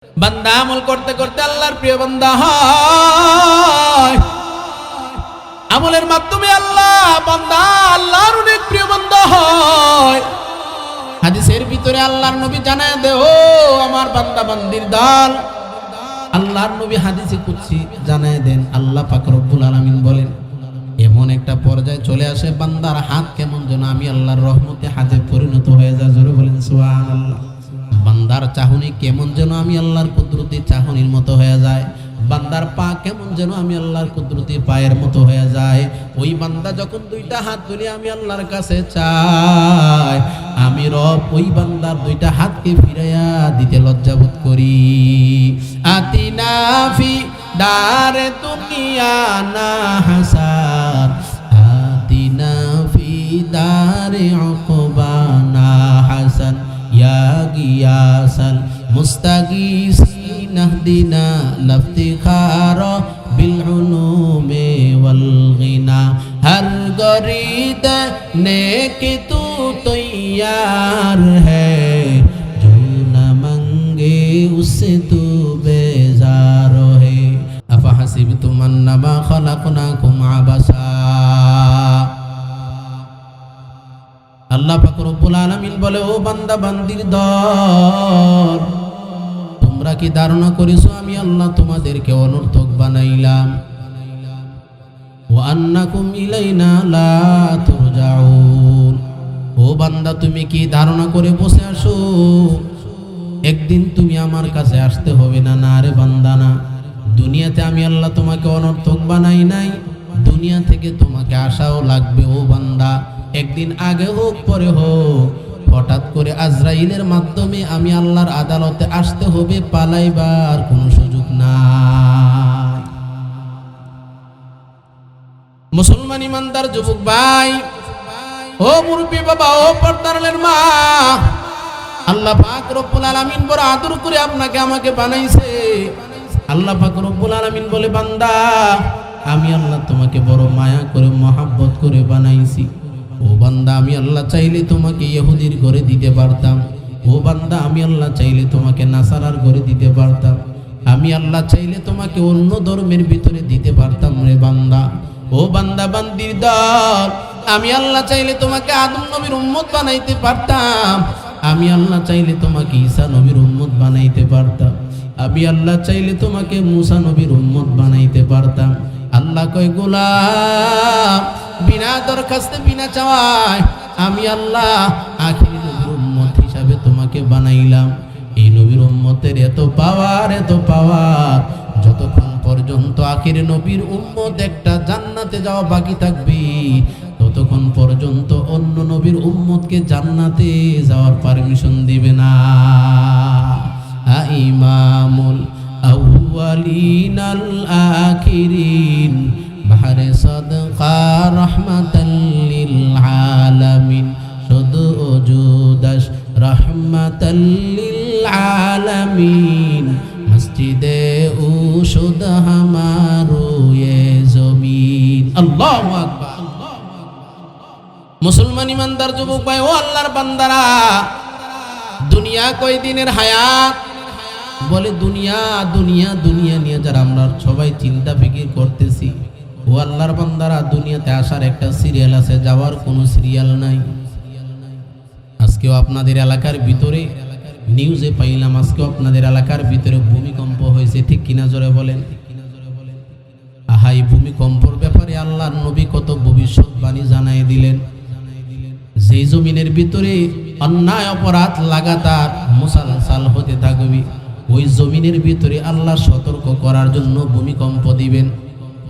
বান্দা আমল করতে করতে আল্লাহর প্রিয় বান্দা হয়। আমলের মাধ্যমে বান্দা আল্লাহর অনেক প্রিয় বান্দা হয়। হাদিসের ভিতরে আল্লাহর নবী জানায় দে, ও আমার বান্দা বান্দির দল, আল্লাহর নবী হাদিসে কুদসি জানায় দেন, আল্লাহ পাক রব্বুল আলামিন বলেন, এমন একটা পর্যায়ে চলে আসে বান্দার হাত কেমন যেন আমি আল্লাহর রহমতে হাতে পরিণত হয়ে যায়। জোরে বলেন সুবহানাল্লাহ। বান্দার চাহনি কেমন যেন আমি আল্লাহর কুদরতি চাহনির মতো হয়ে যায়। বান্দার পা কেমন যেন আমি আল্লাহর কুদরতি পায়ের মতো হয়ে যায়। ওই বান্দা যখন দুইটা হাত তুলে আমি আল্লাহর কাছে চাই, আমি রব ওই বান্দার দুইটা হাতকে ফিরাইয়া দিতে লজ্জাবোধ করি। আতিনা ফি দারে দুনিয়া না হাসান, আতিনা ফি দারে উকবা না হাসান, ইয়া গিয়াসাল মুস্তাগীসিন আহদিনা লাফতিখার বিল উলুমি ওয়াল গিনা, হর গরিদ নেক তু তৈয়ার হ্যায়, जो न मंगे उससे तू बेजार है, अफहसिबतुम अन्नमा खलकनाकुम आबसा। আল্লাহ পাক রব্বুল আলামিন বলে, ও বান্দা বান্দির দল, তোমরা কি ধারণা করেছো আমি আল্লাহ তোমাদেরকে অনর্থক বানাইলাম? ওয়া আন্নাকুম ইলাইনা লা তুরজাউন। ও বান্দা, তুমি কি ধারণা করে বসে আসো একদিন তুমি আমার কাছে আসতে হবে না? না রে বান্দা, না। দুনিয়াতে আমি আল্লাহ তোমাকে অনর্থক বানাই নাই, দুনিয়া থেকে তোমাকে আসাও লাগবে। ও বান্দা, একদিন আগে হোক পরে হোক, হঠাৎ করে আজরাইলের মাধ্যমে আমি আল্লাহর আদালতে আসতে হবে, পালাইবার কোনো সুযোগ নাই। মুসলমান ইমানদার যুবক ভাই, ও মুরব্বী বাবা, ও পর্দারের মা, আল্লাহ পাক রব্বুল আলামিন বড় আদর করে আপনাকে আমাকে বানাইছে। আল্লাহ পাক রব্বুল আলামিন বলে, বান্দা আমি আল্লাহ তোমাকে বড় মায়া করে মহাব্বত করে বানাইছি। ও বান্দা, আমি আল্লাহ চাইলে তোমাকে ইহুদির ঘরে দিতে পারতাম। ও বান্দা, আমি আল্লাহ চাইলে তোমাকে নাসারার ঘরে দিতে পারতাম। আমি আল্লাহ চাইলে তোমাকে অন্য ধর্মের ভিতরে দিতে পারতাম রে বান্দা। ও বান্দা বান্দির দল, আমি আল্লাহ চাইলে তোমাকে আদম নবীর উম্মত বানাইতে পারতাম। আমি আল্লাহ চাইলে তোমাকে ঈসা নবীর উম্মত বানাইতে পারতাম। আমি আল্লাহ চাইলে তোমাকে মুসা নবীর উম্মত বানাইতে পারতাম। আল্লাহ কয়, গোলাম, বিনা দরখাস্তে বিনা চাওয়ায় আমি আল্লাহ আখির নবীর উম্মত হিসাবে তোমাকে বানাইলাম। এই নবীর উম্মতের এত পাওয়ার, যতক্ষণ পর্যন্ত আখির নবীর উম্মত একটা জান্নাতে যাওয়া বাকি থাকবে, ততক্ষণ পর্যন্ত অন্য নবীর উম্মতকে জান্নাতে যাওয়ার পারমিশন দিবে না। ইমামুল আউয়ালিন আল আখিরিন, বাহরে সাদকা রহমাতাল লিল আলামিন, শুধু ওজুদাস রহমাতাল লিল আলামিন, মসজিদে উশুদ হামারো ইয়ে জমিন। আল্লাহু আকবার। মুসলমান ইমানদার যুবক ভাই, ও আল্লাহর বান্দারা, দুনিয়া কয় দিনের হায়াত? বলে দুনিয়া দুনিয়া দুনিয়া নিয়ে যারা আমরা সবাই চিন্তা ফিকির করতেছি, ও আল্লাহর বান্দারা, দুনিয়াতে আসার একটা সিরিয়াল আছে, যাওয়ার কোনো সিরিয়াল নাই। আজকেও আপনাদের এলাকার ভিতরে নিউজে পাইলাম, আজকেও আপনাদের এলাকার ভিতরে ভূমিকম্প হয়েছে, ঠিক কিনা জোরে বলেন? আহা, এই ভূমিকম্পর ব্যাপারে আল্লাহর নবী কত ভবিষ্যৎবাণী জানাই দিলেন। যেই জমিনের ভিতরে অন্যায় অপরাধ লাগাতার মুসালসাল হতে থাকবে, ওই জমিনের ভিতরে আল্লাহ সতর্ক করার জন্য ভূমিকম্প দিবেন।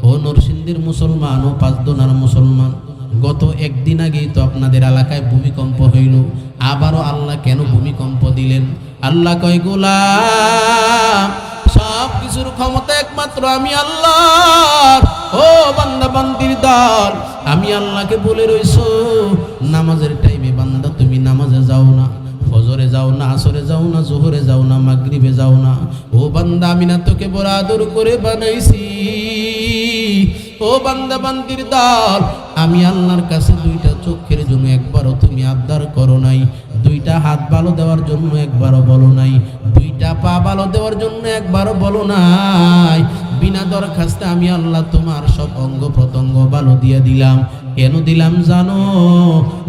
ও নরসিংদীর মুসলমান, ও পাঁচদোনার মুসলমান, গত একদিন আগেই তো আপনাদের এলাকায় ভূমিকম্প হইল, আবারও আল্লাহ কেন ভূমিকম্প দিলেন? আল্লাহ কয়, গোলাম, সব কিছুর ক্ষমতা একমাত্র আমি আল্লাহ। ও বান্দা বান্দির দল, আমি আল্লাহকে বলে রইছো, নামাজের টাইমে বান্দা তুমি নামাজে যাও না, ফজরে যাও না, আসরে যাও না, জোহরে যাও না, মাগরিবে যাও না। ও বান্দা, আমি না তোকে বড় আদর করে বানাইছি। ও বান্দা বান্দির দল, আমি আল্লাহর কাছে দুইটা চোখের জন্য একবারও তুমি আবদার করো নাই, দুইটা হাত ভালো দেওয়ার জন্য একবারও বলো নাই, দুইটা দুইটা পা ভালো দেওয়ার জন্য একবারও বলো নাই বিনা দরখাস্তে আমি আল্লাহ তোমার সব অঙ্গ প্রত্যঙ্গ ভালো দিয়ে দিলাম। কেন দিলাম জানো?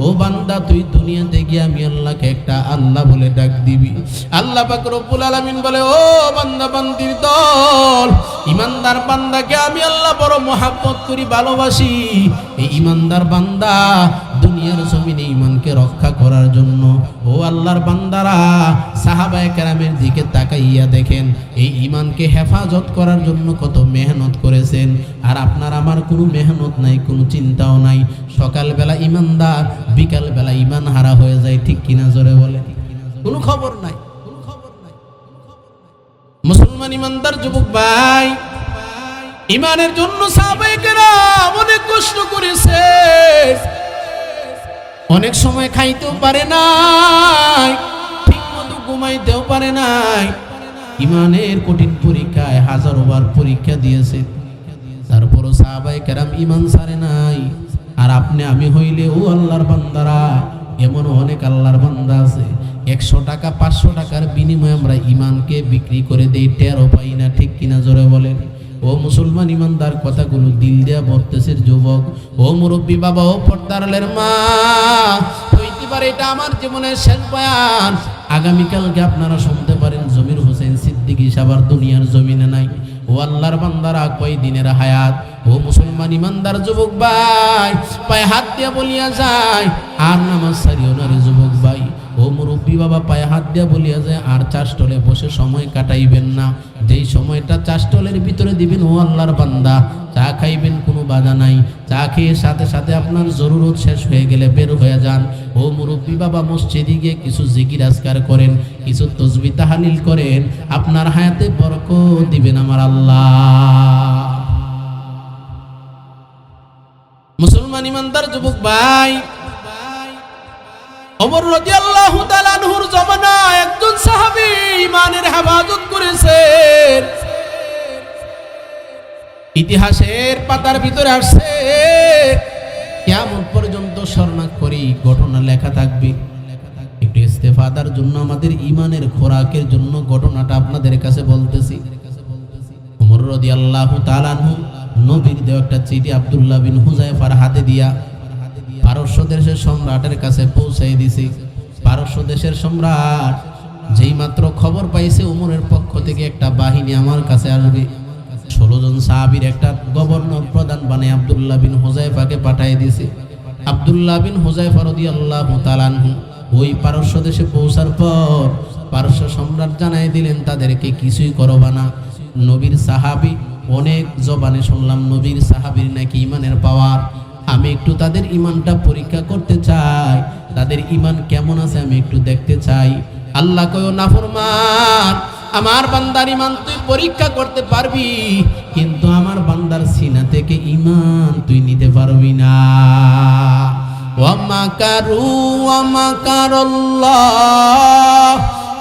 ও বান্দা তুই দুনিয়াতে গিয়ে আমি আল্লাহকে একটা আল্লাহ বলে ডাক দিবি। আল্লাহ পাক রব্বুল আলামিন বলে, ও বান্দা বান্দির দল, ইমানদার বান্দাকে আমি আল্লাহ বড় মহাব্বত করি, ভালোবাসি। এই ইমানদার বান্দা দুনিয়ার জমিনে ঈমানকে রক্ষা করার জন্য, ও আল্লাহর বান্দারা সাহাবায়ে কেরামের দিকে তাকাইয়া দেখেন, এই ঈমানকে হেফাজত করার জন্য কত মেহনত করেছেন। আর আপনার আমার কোনো মেহনত নাই, কোনো চিন্তাও নাই। সকালবেলা ঈমানদার, বিকালবেলা ঈমান হারা হয়ে যায়, ঠিক কিনা জোরে বলে? কোনো খবর নাই। মুসলমান ঈমানদার যুবক ভাই, ঈমানের জন্য সাহাবায়ে কেরাম অনেক কষ্ট করেছে। অনেক সময় খাইতেও পারে নাই, ঠিক মতো ঘুমাইতেও পারে নাই। ঈমানের কঠিন পরীক্ষায় হাজারোবার পরীক্ষা দিয়েছে, তারপরও সাহাবায়ে কেরাম ঈমান ছাড়ে নাই। আর আপনি আমি হইলে, ও আল্লাহর বান্দারা, এমন অনেক আল্লাহর বান্দা আছে 100 টাকা 500 টাকার বিনিময়ে আমরা ঈমানকে বিক্রি করে দেই, টেরও পাই না, ঠিক কিনা জোরে বলেন? ও মুসলমান ঈমানদার, কথাগুলো দিল দেয়া বর্তেছের যুবক, ও মুরব্বী বাবা, ও পর্দারের মা, হইতে পারে এটা আমার জীবনের শেষ বয়ান। আগামীকালকে আপনারা শুনতে পারেন জমির হোসেন সিদ্দিকী সাহেব দুনিয়ার জমিনে নাই। ও আল্লাহর বান্দারা, কয় দিনের হায়াত? ও মুসলমান ঈমানদার যুবক ভাই, পায়ে হাত দিয়া বলিয়া যায়, আর নামাজ ছাড়িও না রে যুবক ভাই। ও মুরব্বী বাবা, পায়ে হাত দিয়া বলিয়া যায়, আর চাষটলে বসে সময় কাটাইবেন না। যেই সময়টা চাষটলের ভিতরে দিবেন, ও আল্লাহর বান্দা, চা খাইবেন, কোনো বাধা নাই। চা খেয়ে সাথে সাথে আপনার জরুরত শেষ হয়ে গেলে বের হয়ে যান। ও মুরব্বী বাবা, মসজিদে গিয়ে কিছু জিকির আজকার করেন, কিছু তাসবিহ তাহলিল করেন, আপনার হায়াতে বরকত দিবেন আমার আল্লাহ। মুসলমান ঈমানদার যুবক ভাই, ওমর রাদিয়াল্লাহু তাআলা আনহুর জামানায় একজন সাহাবী ঈমানের হেফাজত করেছেন। ইতিহাসের পাতার ভিতরে আসছে, কিয়ামত পর্যন্ত স্বর্ণাক্ষরে ঘটনা লেখা থাকবে। একটু ইস্তেফাদার জন্য, আমাদের ঈমানের খোরাকের জন্য ঘটনাটা আপনাদের কাছে বলতেছি। ওমর রাদিয়াল্লাহু তাআলা আনহু নবীর দেওয়া একটা চিঠি আব্দুল্লাহ বিন হুযায়ফার হাতে দিয়া পারস্য দেশের সম্রাটের কাছে পৌঁছাই দিছে। পারস্য দেশের সম্রাট যেই মাত্র খবর পাইছে ওমরের পক্ষ থেকে একটা বাহিনী আমার কাছে আসবে, 16 জন সাহাবীর একটা গভর্নর প্রধান বানায় আব্দুল্লাহ বিন হুযায়ফাকে পাঠিয়ে দিছে। আব্দুল্লাহ বিন হুযায়ফা রাদিয়াল্লাহু তাআলা আনহু ওই পারস্য দেশে পৌঁছার পর পারস্য সম্রাট জানাই দিলেন, তাদেরকে কিছুই করবা না। নবীর সাহাবী, অনেক জবানে শুনলাম নবীর সাহাবীর নাকি ঈমানের পাওয়ার। আমি একটু তাদের ঈমানটা পরীক্ষা করতে চাই, তাদের ঈমান কেমন আছে আমি একটু দেখতে চাই। আল্লাহ কয়, নাফরমান, আমার বান্দার ঈমান তুই পরীক্ষা করতে পারবি, কিন্তু আমার বান্দার সিনা থেকে ঈমান তুই নিতে পারবি না। ওয়া মাকারু ওয়া মাকারাল্লাহ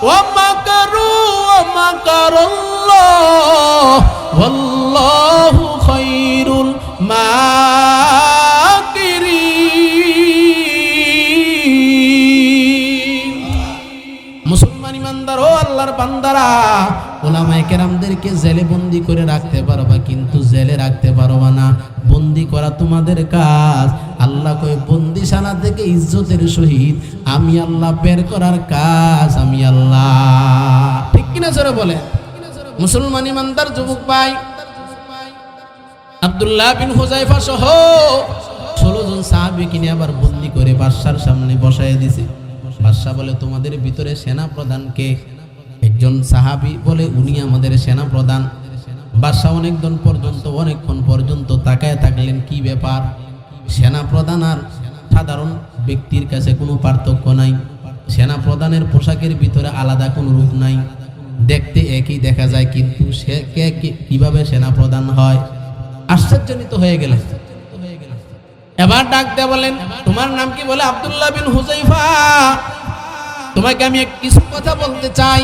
ওয়া মাকারু ওয়া মাকারাল্লাহ ওয়াল্লাহু খায়রুল মাকিরিন। মুসলমান ঈমানদার, ও আল্লাহর বান্দারা, উলামায়ে কেরামদেরকে জেলে বন্দি করে রাখতে পারবা, কিন্তু জেলে রাখতে পারবা না। বন্দি করা তোমাদের কাজ। আল্লাহ কয়, বন্দিশালা থেকে ইজ্জতের সহিত আমি আল্লাহ বের করার কাজ আমি আল্লাহ। ঠিক কিনা জোরে বলে? মুসলমান ঈমানদার যুবক ভাই, আব্দুল্লাহ বিন হুযায়ফা সহ 16 জন সাহাবীকে নিয়ে আবার বন্দি করে বাদশার সামনে বসায় দিছে। বাদশা বলে, তোমাদের ভিতরে সেনা প্রধানকে? একজন সাহাবী বলে, উনি আমাদের সেনা প্রধান। বাদশা অনেকক্ষণ পর্যন্ত তাকায় থাকলেন, কি ব্যাপার? সেনা প্রধান আর সাধারণ ব্যক্তির কাছে কোনো পার্থক্য নাই। সেনা প্রধানের পোশাকের ভিতরে আলাদা কোনো রূপ নাই, দেখতে একই দেখা যায়, কিন্তু সে কিভাবে সেনা প্রধান হয়? আশ্চর্যজনিত হয়ে গেলেন। এবার ডাক দিয়ে বলেন, তোমার নাম কি? বলে, আব্দুল্লাহ বিন হুযায়ফা। তোমাকে আমি কিছু কথা বলতে চাই,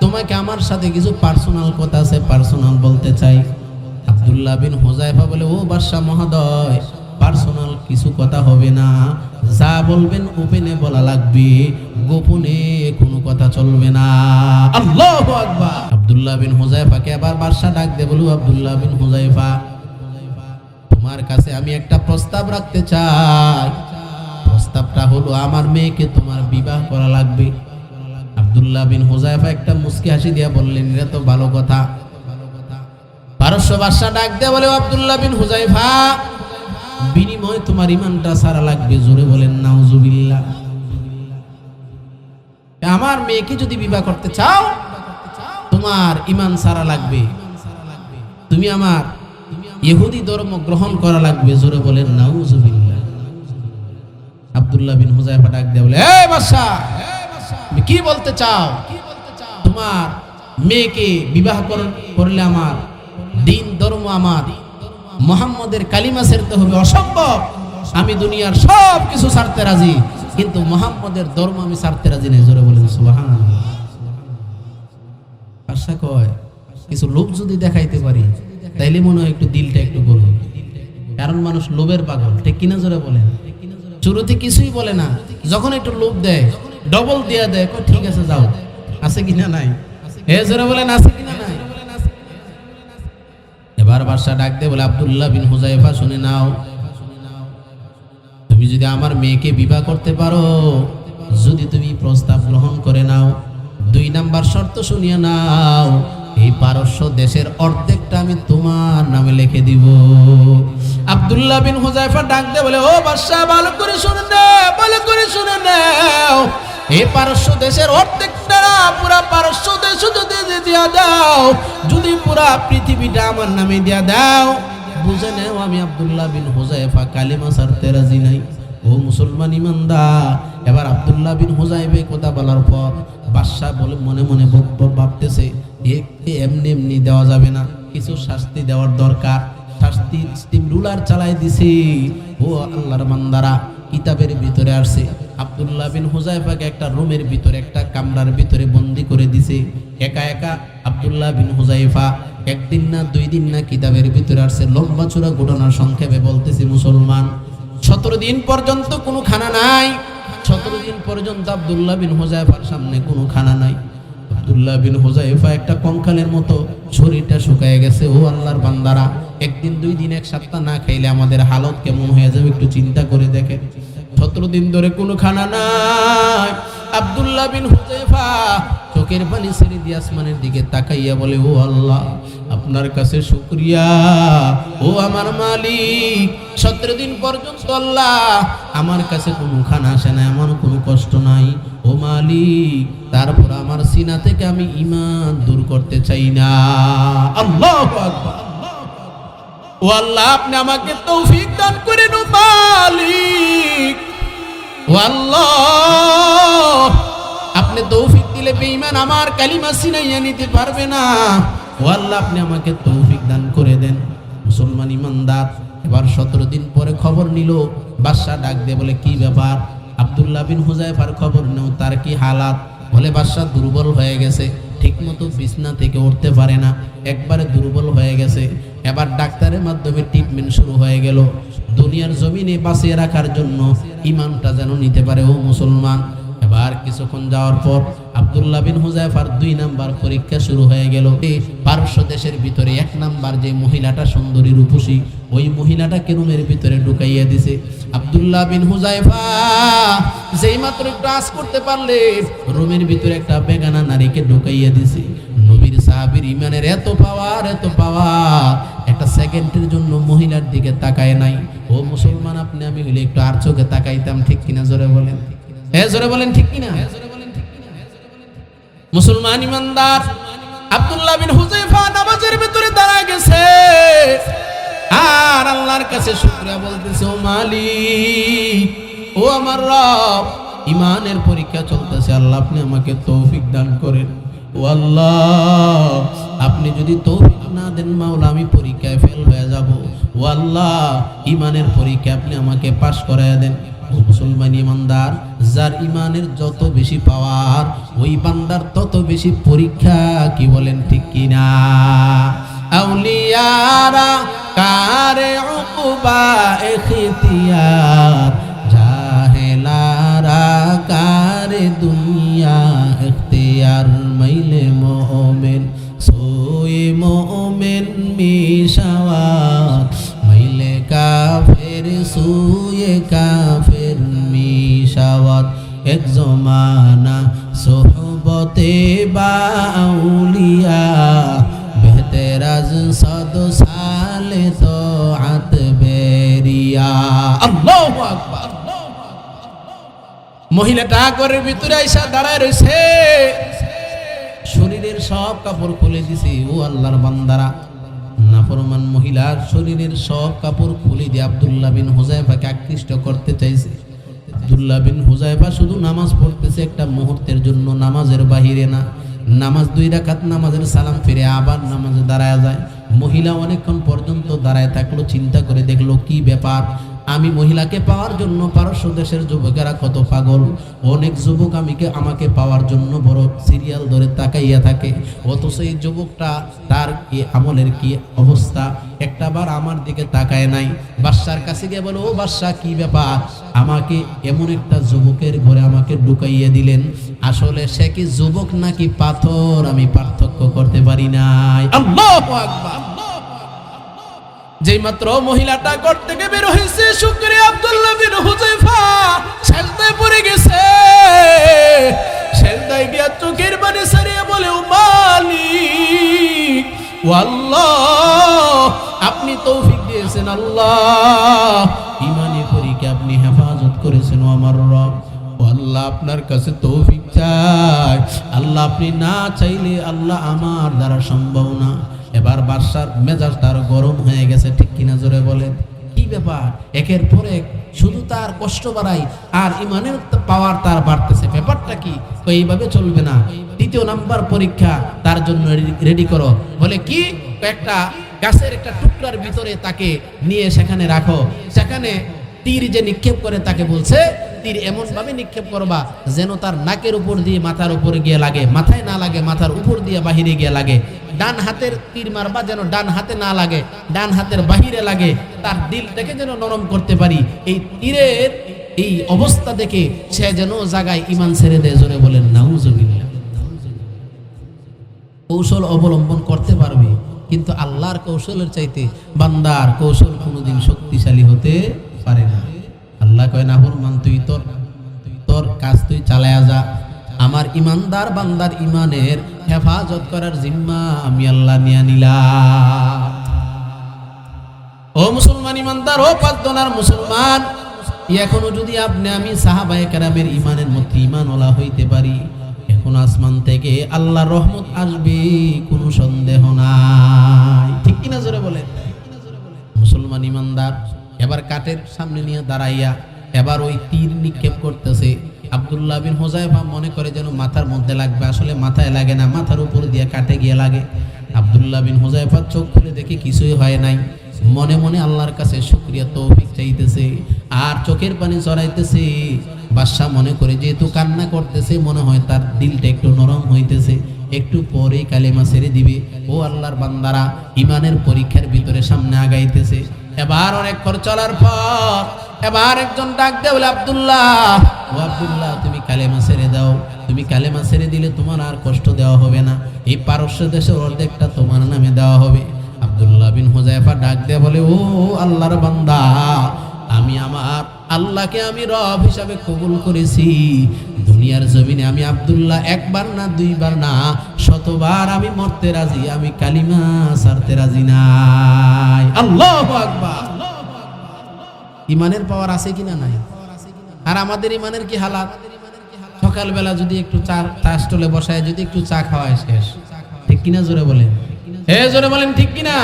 তোমাকে আমার সাথে কিছু পার্সোনাল কথা আছে, পার্সোনাল বলতে চাই। আব্দুল্লাহ বিন হুযায়ফা বলে, ও বাদশা মহোদয়, পার্সোনাল কিছু কথা হবে না, যা বলবেন ওপেনে বলা লাগবে, গোপনে কোনো কথা চলবে না। আল্লাহু আকবার। আব্দুল্লাহ বিন হুযায়ফাকে আবার বাদশা ডাক দিয়ে বলল, আব্দুল্লাহ বিন হুযায়ফা, তোমার কাছে আমি একটা প্রস্তাব রাখতে চাই। প্রস্তাবটা হলো আমার মেয়েকে তোমার বিবাহ করা লাগবে। আব্দুল্লাহ বিন হুযায়ফা একটা মুস্কি হাসি দিয়া বললেন, এটা তো ভালো কথা। পারস্য বাদশা ডাক দিয়ে বলে, আব্দুল্লাহ বিন হুযায়ফা, বিনিময় তোমার ঈমানটা সারা লাগবে। জোরে বলেন নাউজুবিল্লাহ। আমার মেয়েকে যদি বিবাহ করতে চাও, তোমার ঈমান সারা লাগবে, তুমি আমার ইহুদি ধর্ম গ্রহণ করা লাগবে। জোরে বলেন নাউজুবিল্লাহ। আব্দুল্লাহ বিন হুযায়ফা ডাক দিয়ে বলে, এই বাদশা, তুমি কি বলতে চাও? তোমার মেয়েকে বিবাহ করলে আমার দিন ধর্ম, আমার মুহাম্মদের কালিমা ছাড়তে হবে। অসম্ভব। আমি দুনিয়ার সব কিছু ছাড়তে রাজি, কিন্তু মুহাম্মদের ধর্ম আমি ছাড়তে রাজি নেই। জোরে বলেন সুবহানাল্লাহ। বাদশা কয়, কিছু লোভ যদি দেখাইতে পারি তাইলে মনে হয় একটু দিলটা একটু গরম, কারণ মানুষ লোভের পাগল, ঠিক কিনা? জোরে বলেন। শুরুতে কিছুই বলে না, যখন একটু লোভ দেয় ডবল দিয়া দেয়, ঠিক আছে যাও। আছে কিনা নাই? জোরে বলেন আছে কিনা নাই? এবার বাদশা ডাক দিয়ে বলে, আব্দুল্লাহ বিন হুযায়ফা, শুনে নাও, তুমি যদি আমার মেয়েকে বিবাহ করতে পারো, যদি তুমি প্রস্তাব গ্রহণ করে নাও, 2 নাম্বার শর্ত শুনিয়ে নাও, এই পারস্য দেশের অর্ধেকটা আমি তোমার নামে লিখে দিব। আব্দুল্লাহ বিন হুযায়ফা ডাক দিয়ে বলে, ও বাদশা, ভালো করে শুনে নাও, ভালো করে শুনে নাও, এই পারস্য দেশের অর্ধেকটা, পুরা পারস্য দেশ যদি দিয়া দাও, যদি পুরা পৃথিবীটা আমার নামে দিয়া দাও, বুঝে নাও আমি আব্দুল্লাহ বিন হুযায়ফা কালিমা ছাড়তে রাজি নাই। ও মুসলমান ইমানদার। এবার আব্দুল্লাহ বিন হুযায়ফা কথা বলার পর বাদশা বলে মনে মনে ভাবতেছে, এমনি এমনি দেওয়া যাবে না, কিছু শাস্তি দেওয়ার দরকার। শাস্তির স্টিম রুলার চালাই দিছে। ও আল্লাহর বান্দারা, কিতাবের ভিতরে আসছে আব্দুল্লাহ বিন হুযায়ফাকে একটা রুমের ভিতরে, একটা কামরার ভিতরে বন্দী করে দিছে। একা একা আব্দুল্লাহ বিন হুযায়ফা 1 দিন না 2 দিন না, কিতাবের ভিতরে আসছে। লম্বা চূড়া ঘটনা সংক্ষেপে বলতেছি মুসলমান, 17 দিন পর্যন্ত কোনো খানা নাই। 17 দিন পর্যন্ত আব্দুল্লাহ বিন হুযায়ফার সামনে কোনো খানা নাই। আব্দুল্লাহ বিন হুযায়ফা একটা কঙ্কালের মতো, শরীরটা শুকায় গেছে। ও আল্লাহর বান্দারা, 1 দিন 2 দিন 1 সপ্তাহ না খাইলে আমাদের হালত কেমন হয়ে যাবে একটু চিন্তা করে দেখেন। 17 দিন ধরে কোনো খানা নাই। আব্দুল্লাহ বিন হুযায়ফা চোখের পানি ছেড়ে দিয়ে আসমানের দিকে তাকাইয়া বলে, ও আল্লাহ, আপনার কাছে শুকরিয়া, ও আমার মালিক। 17 দিন পর্যন্ত আল্লাহ আমার কাছে কোনো খানা আসে না, আমার কোনো কষ্ট নাই। ও মালিক, তারপর আমার সিনা থেকে আমি ঈমান দূর করতে চাই না। আল্লাহু আকবার। ও আল্লাহ, আপনি আমাকে তৌফিক দান করেন ও মালিক। ও আল্লাহ, আপনি তৌফিক দিলে বেঈমান আমার কালিমা ছিনাইয়া নিতে পারবে না। ও আল্লাহ, আপনি আমাকে তৌফিক দান করে দেন। মুসলমান ইমানদার এবার 17 দিন পরে খবর নিল। বাদশা ডাক দিয়ে বলে, কি ব্যাপার? আব্দুল্লাহ বিন হুযায়ফার খবর নেও, তার কি হালাত? বলে, বাদশা দুর্বল হয়ে গেছে, ঠিকমতো বিছনা থেকে উঠতে পারে না, একবারে দুর্বল হয়ে গেছে। এবার ডাক্তারের মাধ্যমে ট্রিটমেন্ট শুরু হয়ে গেল, দুনিয়ার জমিনে বাঁচিয়ে রাখার জন্য, ঈমানটা যেন নিতে পারে। ও মুসলমান, এবার কিছুক্ষণ যাওয়ার পর আব্দুল্লাহ বিন হুযায়ফার 2 নাম্বার পরীক্ষা শুরু হয়ে গেল। পারস্য দেশের ভিতরে 1 নাম্বার যে মহিলাটা সুন্দরী রূপসী, ওই মহিলাটাকে রুমের ভিতরে ঢুকাইয়া দিছে। আব্দুল্লাহ বিন হুযায়ফা যেই মাত্র একটু আঁচ করতে পারলে, রুমের ভিতরে একটা বেগানা নারীকে ঢুকাইয়া দিছে। নবীর সাহাবীর ঈমানের এত পাওয়ার, এত পাওয়ার, একটা সেকেন্ডের জন্য মহিলার দিকে তাকায় নাই। ও মুসলমান, আপনি আমি হইলে একটু আর চোখে তাকাইতাম, ঠিক কিনা? জোরে বলেন, জোরে বলেন, ঠিক কিনা? মুসলমান ইমানদার, আব্দুল্লাহ বিন হুযায়ফা নামাজের ভিতরে দাঁড়ায় গেছে আর আল্লাহর কাছে শুকরিয়া বলতেছে, ও মালিক, ও আমার রব, ঈমানের পরীক্ষা চলতেছে, আল্লাহ আপনি আমাকে তৌফিক দান করেন। ও আল্লাহ, আপনি যদি তৌফিক না দেন মাওলা, আমি পরীক্ষায় ফেল হয়ে যাব। ও আল্লাহ, ঈমানের পরীক্ষা আপনি আমাকে পাস করায় দেন। মুসলমান ইমানদার, যার ঈমানের যত বেশি পাওয়ার, ওই বান্দার তত বেশি পরীক্ষা। কি বলেন ঠিক কিনা? আউলিয়ারা কারে বা ইখতিয়ার জাহেলারা কারে দুনিয়া ইখতিয়ার মাইলে মুমিন সোয়ে মুমিন মিশাওয়াত মাইলে কাফের সোয়ে কাফের মিশাওয়াত এক জমানা সোহবতে বা আউলিয়া বেহতেরাজ সদ সালে তো আত বেরিয়া আল্লাহু আকবার। মহিলাটা ঘরের ভিতরে আইসা দাঁড়ায় রয়েছে, শরীরের সব কাপড় খুলে দিছে। ও আল্লাহর বান্দারা, নাফরমান মহিলার শরীরের সব কাপড় খুলে দিয়ে আব্দুল্লাহ বিন হুযায়ফাকে আকৃষ্ট করতে চাইছে। আব্দুল্লাহ বিন হুযায়ফা শুধু নামাজ পড়তেছে একটা মুহূর্তের জন্য, নামাজের বাহিরে না। নামাজ 2 রাকাত নামাজের সালাম ফিরে আবার নামাজে দাঁড়ায় যায়। মহিলা অনেকক্ষণ পর্যন্ত দাঁড়ায় থাকলো, চিন্তা করে দেখলো কি ব্যাপার, আমি মহিলাকে পাওয়ার জন্য পারস্য দেশের যুবকেরা কত পাগল, অনেক যুবক আমাকে পাওয়ার জন্য বড় সিরিয়াল ধরে তাকাইয়া থাকে, অথচ এই যুবকটা তার কি আমলের কি অবস্থা একটাবার আমার দিকে তাকায় নাই। বাদশার কাছে গিয়ে বলে, ও বাদশা কি ব্যাপার, আমাকে এমন একটা যুবকের ঘরে আমাকে ঢুকাইয়া দিলেন, আসলে সে কি যুবক নাকি পাথর আমি পার্থক্য করতে পারি নাই। আল্লাহু আকবার। যেই মাত্র মহিলাটা ঘর থেকে বের হয়েছে, শুকরিয়া আব্দুল্লাহ বিন হুযায়ফা সেজদায় পড়ে গেছে। সেজদায় গিয়া চোখের পানি ছাড়িয়ে বলে, ও মালিক, ও আল্লাহ, আপনি তৌফিক দিয়েছেন, আল্লাহ ঈমানি পরীকে আপনি হেফাজত করেছেন, ও আমার রব, ও আল্লাহ আপনার কাছে তৌফিক চাই, আল্লাহ আপনি না চাইলে আল্লাহ আমার দ্বারা সম্ভব না। এবার বাদশার মেজাজ তার গরম হয়ে গেছে, ঠিক কিনা জোরে বলেন। কি ব্যাপার, একের পর এক শুধু তার কষ্ট বাড়াই আর ইমানের পাওয়ার তার বাড়তেছে, ব্যাপারটা কি? এইভাবে চলবে না, 3য় নাম্বার পরীক্ষা তার জন্য রেডি করো। বলে কি, একটা গাছের একটা টুকরার ভিতরে তাকে নিয়ে সেখানে রাখো, সেখানে তীর যে নিক্ষেপ করে তাকে বলছে তীর এমন ভাবে নিক্ষেপ করবা যেন তার নাকের উপর দিয়ে মাথার উপরে গিয়ে লাগে, মাথায় না লাগে, মাথার উপর দিয়ে বাহিরে গিয়ে লাগে। ডান হাতের তীর মারবা যেন ডান হাতে না লাগে, ডান হাতের বাহিরে লাগে, তার দিলটাকে যেন নরম করতে পারি। এই তীরের এই অবস্থা দেখে সে যেন জায়গায় ঈমান ছেড়ে দেয়। জোরে বলেন নাউজুবিল্লাহ। কৌশল অবলম্বন করতে পারবে, কিন্তু আল্লাহর কৌশলের চাইতে বান্দার কৌশল কোনোদিন শক্তিশালী হতে পারে না। আল্লাহ কয়, নাফরমান তুই তোর কাজ তুই চালায়া যা, আমার ইমানদার বান্দার ইমানের হেফাজত করার জিম্মা আমি আল্লাহ নিয়ে নিলাম। ও মুসলমান ইমানদার, ও পাঁচজনার মুসলমান, এখনো যদি আপনি আমি সাহাবায়ে কেরামের ইমানের মধ্যে ইমানওয়ালা হইতে পারি, এখন আসমান থেকে আল্লাহর রহমত আসবে, কোনো সন্দেহ নাই, ঠিক কিনা জোরে বলেন। মুসলমান ইমানদার এবার কাঠের সামনে নিয়ে দাঁড়াইয়া এবার ওই তীর নিক্ষেপ করতেছে। আব্দুল্লাহ বিন হুযায়ফা মনে করে যেন মাথার মধ্যে লাগবে, আসলে মাথায় লাগে না, মাথার উপর দিয়ে কাটে গিয়ে লাগে। আব্দুল্লাহ বিন হুযায়ফা চোখ খুলে দেখে কিছুই হয় নাই, মনে মনে আল্লাহর কাছে শুকরিয়া তৌফিক চাইতেছে আর চোখের পানি চড়াইতেছে। বাদশা মনে করে যেহেতু কান্না করতেছে, মনে হয় তার দিলটা একটু নরম হইতেছে, একটু পরেই কালেমা ছেড়ে দিবে। ও আল্লাহর বান্দারা, ইমানের পরীক্ষার ভিতরে সামনে আগাইতেছে। এবার অনেকক্ষণ চলার পর এবার একজন ডাক দেয়, বলে, আব্দুল্লাহ, ও আব্দুল্লাহ, তুমি কালেমা ছেড়ে দাও, তুমি কালেমা ছেড়ে দিলে তোমার আর কষ্ট দেওয়া হবে না, এই পারস্য দেশের অর্ধেকটা তোমার নামে দেওয়া হবে। আব্দুল্লাহ বিন হুযায়ফা ডাক দেয়, বলে, ও আল্লাহর বান্দা, আমি আমার আল্লাহকে আমি রব হিসাবে কবুল করেছি। দুনিয়ার জমিনে আমি আব্দুল্লাহ একবার না, 2 বার না, 100বার আমি মরতে রাজি, আমি কালিমা ছাড়তে রাজি নাই। আল্লাহু আকবার। ইমানের পাওয়ার আছে কিনা নাই? আর আমাদের ইমানের কি হালাত? সকালবেলা যদি একটু চা স্টলে বসায় যদি একটু চা খাওয়ায় শেষ, ঠিক কিনা জোরে বলেন, জোরে বলেন ঠিক কিনা?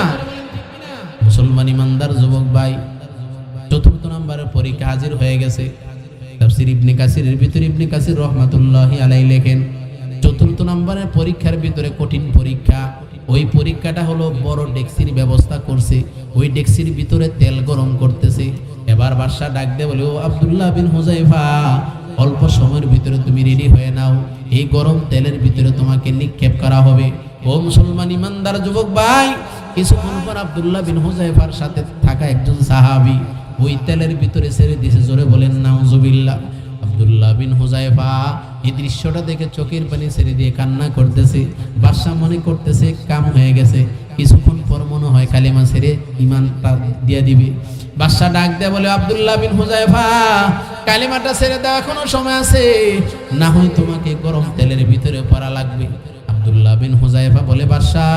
মুসলমান ইমানদার যুবক ভাই, 4র্থ নম্বরের পরীক্ষা হাজির হয়ে গেছে। তাফসীর ইবনে কাসিরের ভিতরে ইবনে কাসির রাহমাতুল্লাহি আলাইহি লেখেন, 4র্থ নম্বরের পরীক্ষার ভিতরে কঠিন পরীক্ষা। ওই পরীক্ষাটা হলো বড় ডেক্সির ব্যবস্থা করছে, ওই ডেক্সির ভিতরে তেল গরম করতেছে। এবার বাদশা ডাক দিয়ে বলে, ও আব্দুল্লাহ বিন হুযায়ফা, অল্প সময়ের ভিতরে তুমি রেডি হয়ে নাও, এই গরম তেলের ভিতরে তোমাকে নিক্ষেপ করা হবে। ও মুসলমান ইমানদার যুবক ভাই, কিছুক্ষণ পর আব্দুল্লাহ বিন হুযায়ফার সাথে থাকা একজন সাহাবী ওই তেলের ভিতরে ছেড়ে দিয়েছে। জোরে বলেন নাউজুবিল্লাহ। আব্দুল্লাহ বিন হুযায়ফা এই দৃশ্যটা দেখে চোখের পানি ছেড়ে দিয়ে কান্না করতেছে। বাদশা মনে করতেছে কাম হয়ে গেছে, কিছুক্ষণ পর মনে হয় কালিমা ছেড়ে ঈমানটা দিয়ে দিবে। বাদশা ডাক দেয়া বলে, আব্দুল্লাহ বিন হুযায়ফা কালিমাটা ছেড়ে দাও, এখনো সময় আছে, না হয় তোমাকে গরম তেলের ভিতরে পড়া লাগবে। আব্দুল্লাহ বিন হুযায়ফা বলে, বাদশা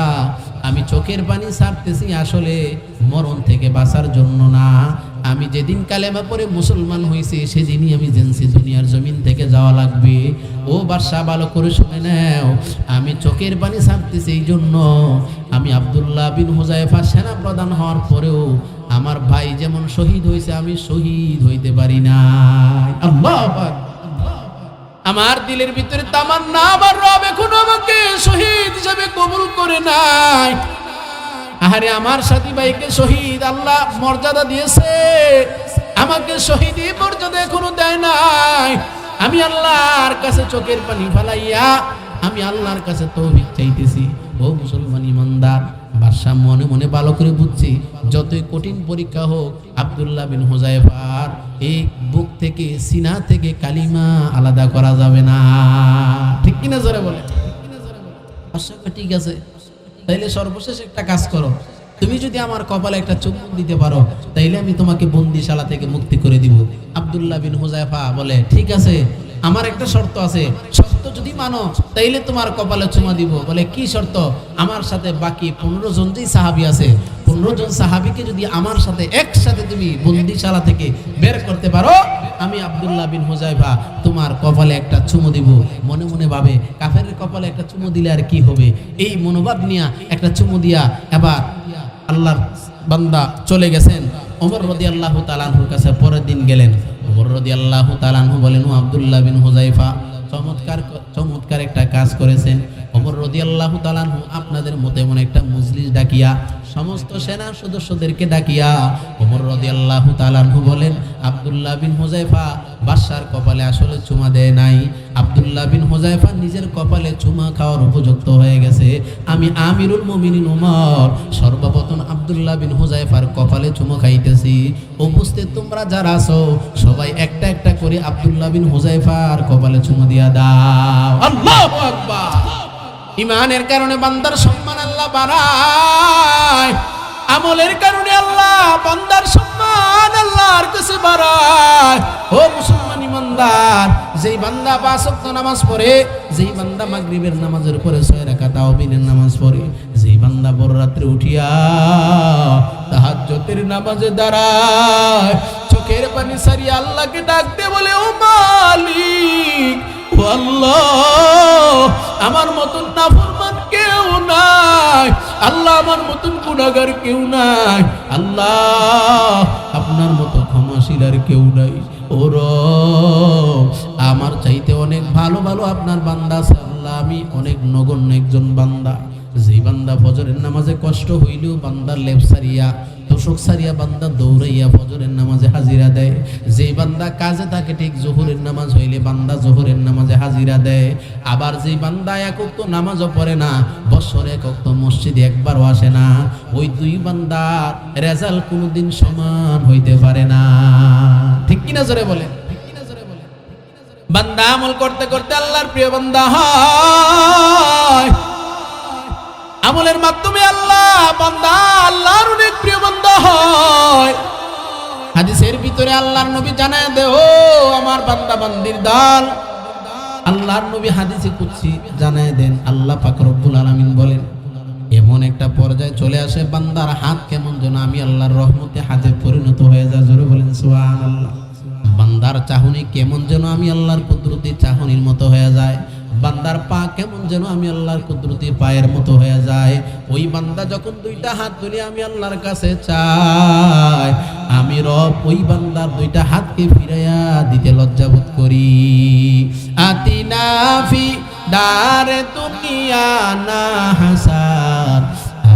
আমি চোখের পানি ছাড়তেছি আসলে মরণ থেকে বাঁচার জন্য না, আমি যেদিন কালেমা পড়ে মুসলমান হয়েছি সেদিনই আমি জেনছি দুনিয়ার জমিন থেকে যাওয়া লাগবে। ও বাদশা ভালো করে শুনে নাও, আমি চোখের পানি ছাড়তেছি এই জন্য আমি আব্দুল্লাহ বিন হুযায়ফা সেনা প্রধান হওয়ার পরেও আমার ভাই যেমন শহীদ হয়েছে আমি শহীদ হইতে পারি না। আল্লাহু আকবার। আমার দিলের ভিতরে তামান্না, আমার রব এখনো আমাকে শহীদ হিসেবে কবুল করে নাই। আরে আমার সাথী ভাইকে শহীদ আল্লাহ মর্যাদা দিয়েছে, আমাকে শহীদি মর্যাদা এখনো দেয় নাই। আমি আল্লাহর কাছে চোখের পানি ফেলাইয়া আমি আল্লাহর কাছে তৌফিক চাইতেছি। ও মুসলমান ইমানদার, বাদশা মনে মনে ভালো করে বুঝছি যতই কঠিন পরীক্ষা হোক আব্দুল্লাহ বিন হুযায়ফার এই বুক থেকে সিনা থেকে কালিমা আলাদা করা যাবে না। ঠিক কিনা জোরে বলে? ঠিক আছে, তাইলে সর্বশেষ একটা কাজ করো, তুমি যদি আমার কপালে একটা চুম্বন দিতে পারো তাইলে আমি তোমাকে বন্দিশালা থেকে মুক্তি করে দিব। আব্দুল্লাহ বিন হুযায়ফা বলে, ঠিক আছে, আমার একটা শর্ত আছে, শর্ত যদি মানো তাইলে তোমার কপালে চুমা দিব। বলে, কি শর্ত? আমার সাথে বাকি 15 জন যেই সাহাবী আছে 15 জন সাহাবীকে যদি আমার সাথে একসাথে তুমি বন্দিশালা থেকে বের করতে পারো আমি আব্দুল্লাহ বিন হুযায়ফা তোমার কপালে একটা চুমু দিব। মনে মনে ভাবে কাফেরের কপালে একটা চুমু দিলে আর কি হবে, এই মনোভাব নিয়ে একটা চুমু দিয়া এবার আল্লাহর বান্দা চলে গেছেন। ওমর রাদিয়াল্লাহু তাআলা আনহুর কাছে পরের দিন গেলেন। ওমর রাদিয়াল্লাহু তাআলা আনহু বলেন, ও আব্দুল্লাহ বিন হুযায়ফা চমৎকার একটা কাজ করেছেন। ওমর রাদিয়াল্লাহু তাআলা আনহু আপনাদের মতো এমন একটা মজলিস ডাকিয়া সমস্ত সেনা সদস্যদেরকে ডাকিয়া ওমর রাদিয়াল্লাহু তাআলা আনহু বলেন, আব্দুল্লাহ বিন হুযায়ফা বাদশার কপালে আসলে চুমা দেয় নাই, আব্দুল্লাহ বিন হুযায়ফা নিজের কপালে চুমা খাওয়ার উপযুক্ত হয়ে গেছে। আমি আমিরুল মুমিনিন ওমর সর্বপ্রথম আব্দুল্লাহ বিন হুযায়ফার কপালে চুমা খাইতেছি। উপস্থিত তোমরা যারা আছো সবাই একটা একটা করে আব্দুল্লাহ বিন হুযায়ফার কপালে চুমা দিয়া দাও। আল্লাহু আকবার। ইমানের কারণে বান্দার সম্মান আল্লাহ বাড়ায়, আমলের কারণে আল্লাহ বান্দার সম্মান আল্লাহর কাছে বাড়ায়। ও মুসলমান ইমানদার, যেই বান্দা 5 ওয়াক্ত নামাজ পড়ে, যেই বান্দা মাগরিবের নামাজের পরে 6 রাকাত তাওবিনের নামাজ পড়ে, যেই বান্দা ভোর রাতে উঠিয়া তাহাজ্জুদের নামাজে দাঁড়ায়, চোখের পানি সারিয়া আল্লাহকে ডাক দিয়ে বলে, ও মালিক, ও আল্লাহ, আমার মতন নাফরমান কেউ নাই, আল্লাহ আমার মতন গুনাহগার কেউ নাই, আল্লাহ আপনার মতো ক্ষমাশীল আর কেউ নাই। ও রব, আমার চাইতে অনেক ভালো ভালো আপনার বান্দা আছে আল্লাহ, আমি অনেক নগণ্য একজন বান্দা। যেই বান্দা ফজরের নামাজে কষ্ট হইলেও বান্দার লেপ সারিয়া তোষক সারিয়া বান্দা দৌড়াইয়া ফজরের নামাজে হাজিরা দেয়, যেই বান্দা কাজে থাকে ঠিক জোহরের নামাজ হইলে বান্দা জোহরের নামাজে হাজিরা দেয়, আবার যেই বান্দা এক ওয়াক্ত নামাজও পড়ে না, বছরে এক ওয়াক্ত মসজিদে একবারও আসে না, ওই দুই বান্দার রেজাল্ট কোনোদিন সমান হইতে পারে না। ঠিক কিনা জোরে বলে? বান্দা আমল করতে করতে আল্লাহর প্রিয় বান্দা হয়, আমলের মাধ্যমে আল্লাহ বান্দা আল্লাহর অনেক প্রিয় বান্দা হয়। হাদিসের ভিতরে আল্লাহর নবী জানায় দে, ও আমার বান্দা বান্দির দল, আল্লাহর নবী হাদিসে কুদসি জানায় দেন, আল্লাহ পাক রব্বুল আলামিন বলেন, এমন একটা পর্যায়ে চলে আসে বান্দার হাত কেমন যেন আমি আল্লাহর রহমতে হাতে পরিণত হয়ে যায়। জোরে বলেন সুবহানাল্লাহ। বান্দার চাহনি কেমন যেন আমি আল্লাহর কুদরতি চাহনির মতো হয়ে যায়, বান্দার পা কেমন যেন আমি আল্লাহর কুদরতি পায়ের মতো হয়ে যায়। ওই বান্দা যখন দুইটা হাত তুলে আমি আল্লাহর কাছে চাই, আমি রব ওই বান্দার দুইটা হাতকে ফিরাইয়া দিতে লজ্জাবোধ করি। আতিনা ফি দারে দুনিয়া না হাসান,